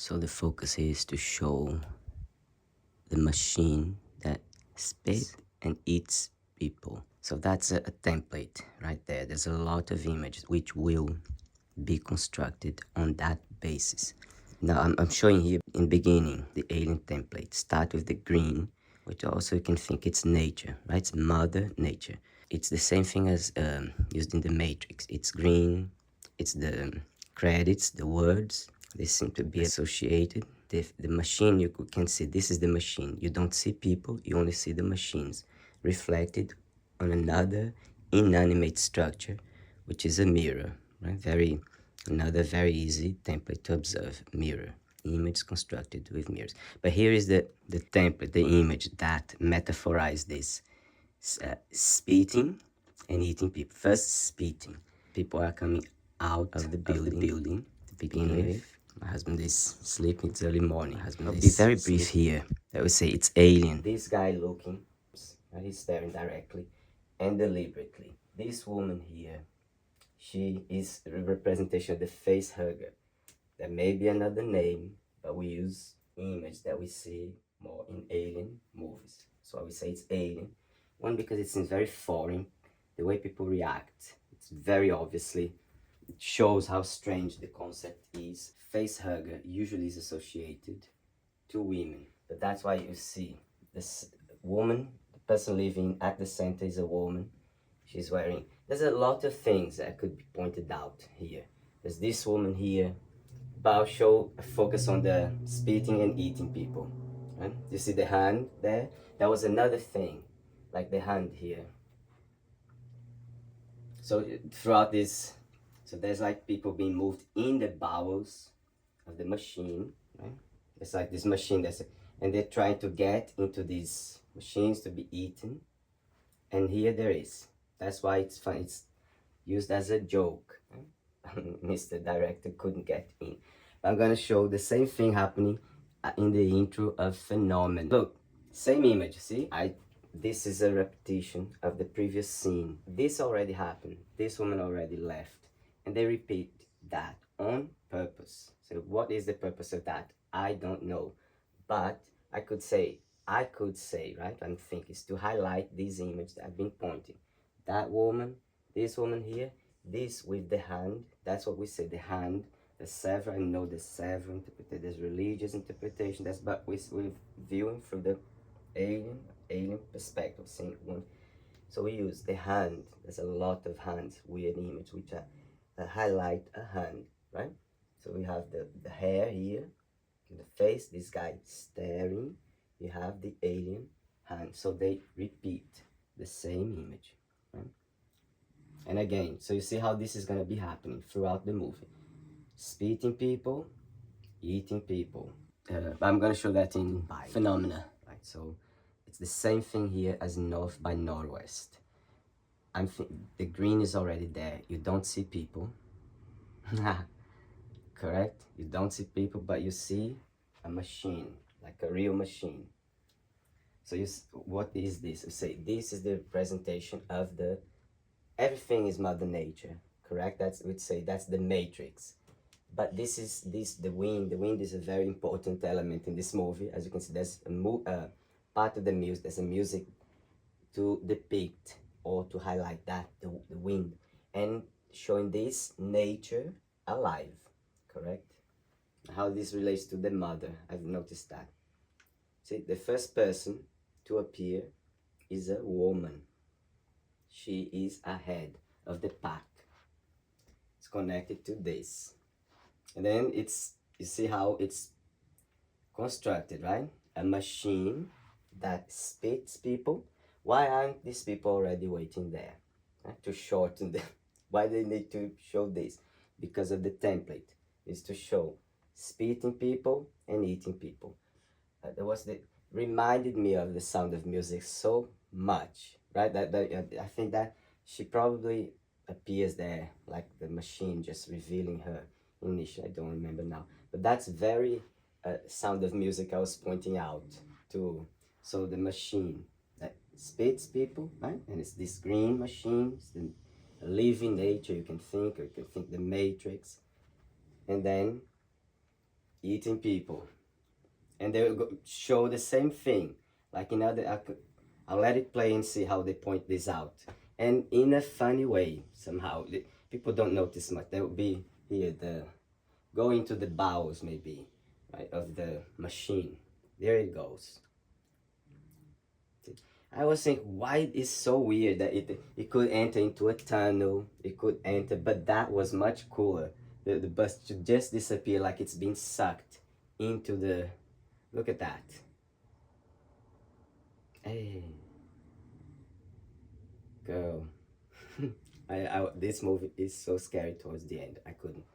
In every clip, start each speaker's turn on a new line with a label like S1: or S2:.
S1: So the focus is to show the machine that spits and eats people. So that's a template right there. There's a lot of images which will be constructed on that basis. Now I'm showing here in beginning the alien template. Start with the green, which also you can think it's nature, right? It's mother nature. It's the same thing as used in the matrix. It's green, it's the credits, the words, they seem to be associated. The machine, you can see this is the machine. You don't see people, you only see the machines reflected on another inanimate structure, which is a mirror, right? Another very easy template to observe, mirror, image constructed with mirrors. But here is the template, the image that metaphorize this, spitting and eating people. First, spitting. People are coming out of the building to begin with. My husband is sleeping, it's early morning. I'll be very brief here. I would say it's alien. This guy looking, he's staring directly and deliberately. This woman here, she is a representation of the face hugger. There may be another name, but we use image that we see more in alien movies. So I would say it's alien. One, because it seems very foreign, the way people react. It's very obviously, it shows how strange the concept is. Face hugger usually is associated to women, but that's why you see this woman, the person living at the center is a woman. She's wearing, there's a lot of things that could be pointed out here. There's this woman here, but I'll show a focus on the spitting and eating people. Right? You see the hand there? That was another thing, like the hand here. So throughout this, so there's like people being moved in the bowels of the machine, right? It's like this machine and they're trying to get into these machines to be eaten. And here there is. That's why it's fun. It's used as a joke. Mr. Director couldn't get in. I'm gonna show the same thing happening in the intro of Phenomenon. Look, same image, see? This is a repetition of the previous scene. This already happened. This woman already left. And they repeat that on purpose. So what is the purpose of that? I don't know. But I could say, right? I'm thinking is to highlight this image that I've been pointing. That woman, this woman here, this with the hand, that's what we say, the hand, the sever, I know the sever interpretation, there's religious interpretation, that's but we're viewing from the alien perspective, seeing one. So we use the hand, there's a lot of hands, weird image, which highlight a hand, right? So we have the hair here, the face, this guy staring, you have the alien hand, so they repeat the same image, right? And again, so you see how this is going to be happening throughout the movie. Spitting people, eating people. I'm going to show that in Phenomena, right? So it's the same thing here as North by Northwest. The green is already there. You don't see people. Correct? You don't see people, but you see a machine, like a real machine. So what is this? You say this is the representation of everything is Mother Nature, correct? We'd say that's the matrix. But the wind. The wind is a very important element in this movie. As you can see, there's part of the music, there's a music to depict or to highlight that, the wind, and showing this nature alive, correct? How this relates to the mother, I've noticed that. See, the first person to appear is a woman. She is ahead of the pack. It's connected to this. And then you see how it's constructed, right? A machine that spits people. Why aren't these people already waiting there? Right? To shorten them. Why they need to show this? Because of the template. Is to show spitting people and eating people. Reminded me of The Sound of Music so much, right? I think that she probably appears there like the machine just revealing her initially. I don't remember now, but that's very Sound of Music I was pointing out to. So the machine that spits people, right? And it's this green machine, it's the living nature. You can think the Matrix, and then eating people, and they will show the same thing. Like I'll let it play and see how they point this out, and in a funny way somehow. People don't notice much. There will be here the go into the bowels maybe, right, of the machine. There it goes. I was saying why it's so weird that it could enter into a tunnel, it could enter, but that was much cooler. The bus should just disappear like it's been sucked into the. Look at that. Hey, girl. This movie is so scary towards the end. I couldn't.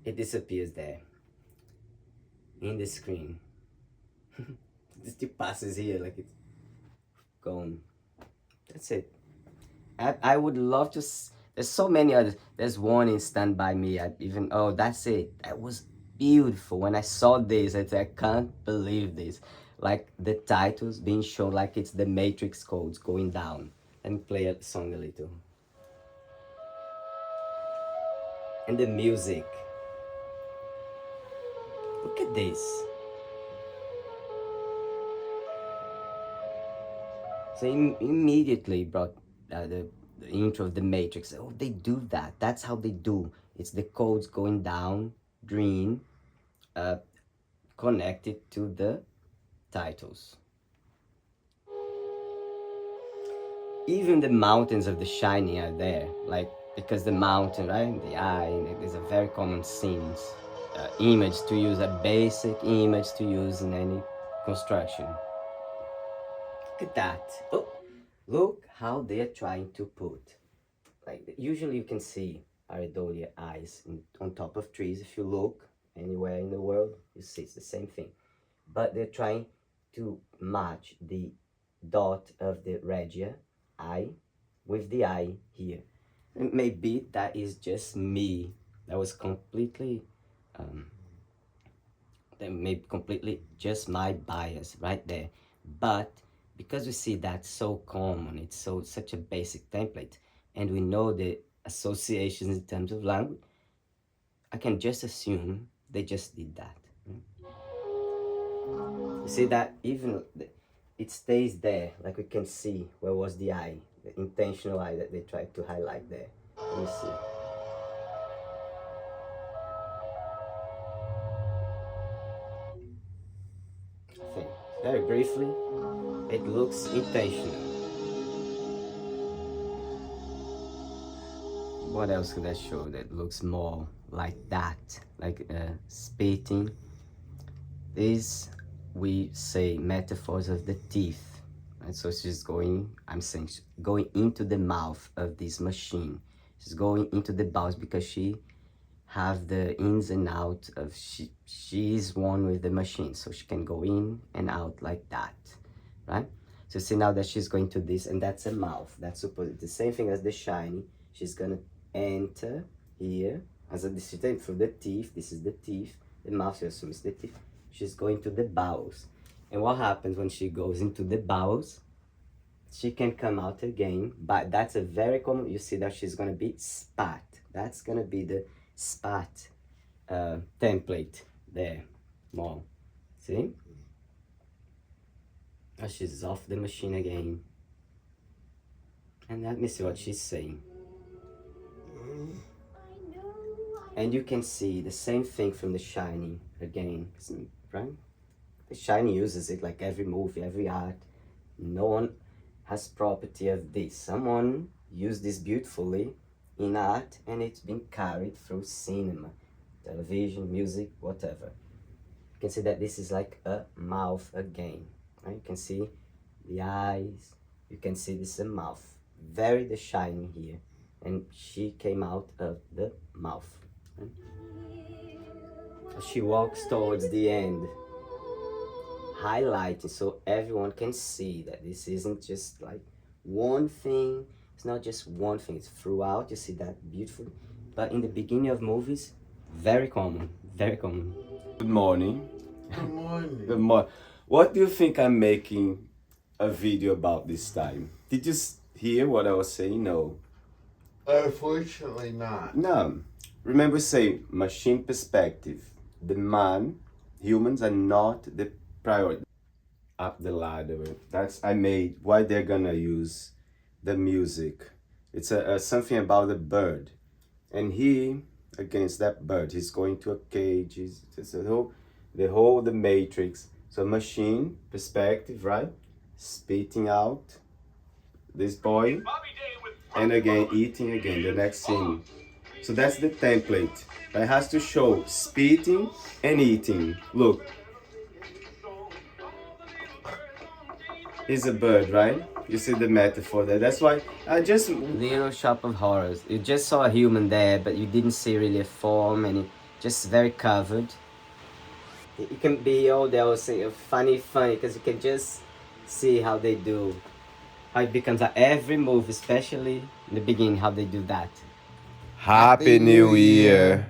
S1: It disappears there in the screen. It still passes here like it's gone. That's it. I would love to. There's so many others. There's one in Stand By Me. Oh, that's it. That was beautiful. When I saw this, I said, I can't believe this. Like the titles being shown like it's the Matrix codes going down. Let me play a song a little. And the music. Look at this. So immediately brought the intro of the Matrix. Oh, they do that. That's how they do. It's the codes going down, green, connected to the titles. Even the mountains of The Shining are there, like because the mountain, right, the eye, there's a very common scenes, image to use, a basic image to use in any construction. Look at that. Oh, look how they're trying to put, like usually you can see Aridolia eyes on top of trees. If you look anywhere in the world, you see it's the same thing. But they're trying to match the dot of the Regia eye with the eye here. And maybe that is just me. That was completely, that may completely just my bias right there. But because we see that so common, it's such a basic template, and we know the associations in terms of language, I can just assume they just did that. You see that even it stays there, like we can see where was the eye, the intentional eye that they tried to highlight there. Let me see. I think very briefly, it looks intentional. What else could I show that looks more like that, like spitting? These we say metaphors of the teeth, right? So she's going, I'm saying, she's going into the mouth of this machine. She's going into the bowels because she have the ins and out of, she is one with the machine, so she can go in and out like that, right? So see now that she's going to this, and that's a mouth. That's supposed the same thing as The Shining. She's gonna enter here as a distinct through the teeth. This is the teeth. The mouth, you assume is the teeth. She's going to the bowels. And what happens when she goes into the bowels? She can come out again, but that's a very common, you see that she's gonna be spat. That's gonna be the spat template there, more. See? Now she's off the machine again. And let me see what she's saying. And you can see the same thing from The Shining again, right? The Shining uses it like every movie, every art. No one has property of this. Someone used this beautifully in art, and it's been carried through cinema, television, music, whatever. You can see that this is like a mouth again. Right? You can see the eyes. You can see this is a mouth. Very The Shining here. And she came out of the mouth. Right? As she walks towards the end, highlighting so everyone can see that this isn't just like one thing. It's not just one thing, it's throughout. You see that beautifully. But in the beginning of movies, very common, very common. Good morning.
S2: Good morning.
S1: Good morning. What do you think I'm making a video about this time? Did you hear what I was saying? No.
S2: Unfortunately not.
S1: No. Remember say machine perspective.
S2: the man, humans are not the priority up the ladder. That's I made why they're gonna use the music. It's a something about a bird, and he against that bird. He's going to a cage. He's it's the matrix. So machine perspective, right? Spitting out this boy, and again eating again the next scene. So that's the template. It has to show spitting and eating. Look, is a bird, right? You see the metaphor there. That's why I just
S1: Little Shop of Horrors. You just saw a human there, but you didn't see really a form, and it just very covered. It can be all they will say funny, because you can just see how they do, how it becomes every move, especially in the beginning, how they do that.
S2: Happy New Year.